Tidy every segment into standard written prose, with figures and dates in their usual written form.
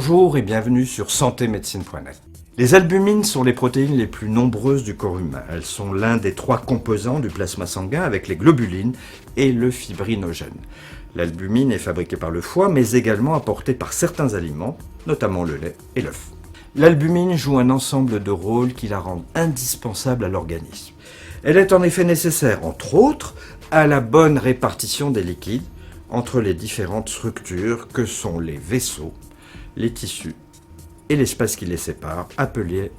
Bonjour et bienvenue sur santémédecine.net. Les albumines sont les protéines les plus nombreuses du corps humain. Elles sont l'un des 3 composants du plasma sanguin avec les globulines et le fibrinogène. L'albumine est fabriquée par le foie mais également apportée par certains aliments, notamment le lait et l'œuf. L'albumine joue un ensemble de rôles qui la rendent indispensable à l'organisme. Elle est en effet nécessaire, entre autres, à la bonne répartition des liquides entre les différentes structures que sont les vaisseaux, les tissus et l'espace qui les sépare, appelé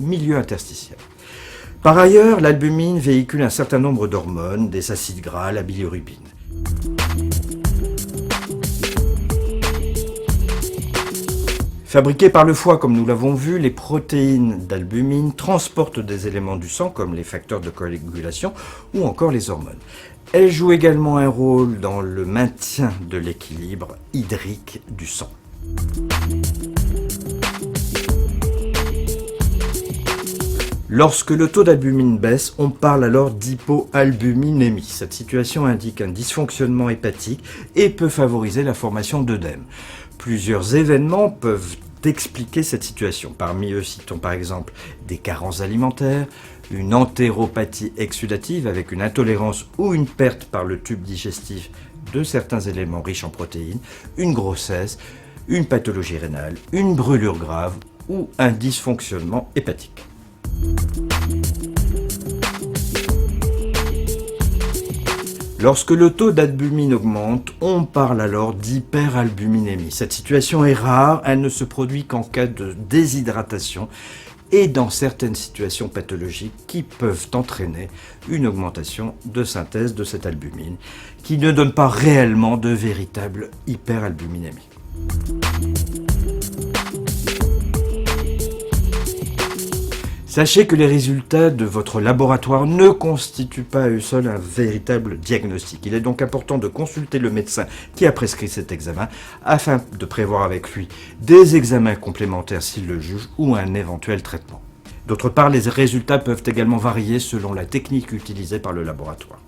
milieu interstitiel. Par ailleurs, l'albumine véhicule un certain nombre d'hormones, des acides gras, la bilirubine. Fabriquées par le foie, comme nous l'avons vu, les protéines d'albumine transportent des éléments du sang, comme les facteurs de coagulation ou encore les hormones. Elles jouent également un rôle dans le maintien de l'équilibre hydrique du sang. Lorsque le taux d'albumine baisse, on parle alors d'hypoalbuminémie. Cette situation indique un dysfonctionnement hépatique et peut favoriser la formation d'œdème. Plusieurs événements peuvent expliquer cette situation. Parmi eux, citons par exemple des carences alimentaires, une entéropathie exsudative avec une intolérance ou une perte par le tube digestif de certains éléments riches en protéines, une grossesse, une pathologie rénale, une brûlure grave ou un dysfonctionnement hépatique. Lorsque le taux d'albumine augmente, on parle alors d'hyperalbuminémie. Cette situation est rare, elle ne se produit qu'en cas de déshydratation et dans certaines situations pathologiques qui peuvent entraîner une augmentation de synthèse de cette albumine, qui ne donne pas réellement de véritable hyperalbuminémie. Sachez que les résultats de votre laboratoire ne constituent pas à eux seuls un véritable diagnostic. Il est donc important de consulter le médecin qui a prescrit cet examen afin de prévoir avec lui des examens complémentaires s'il le juge ou un éventuel traitement. D'autre part, les résultats peuvent également varier selon la technique utilisée par le laboratoire.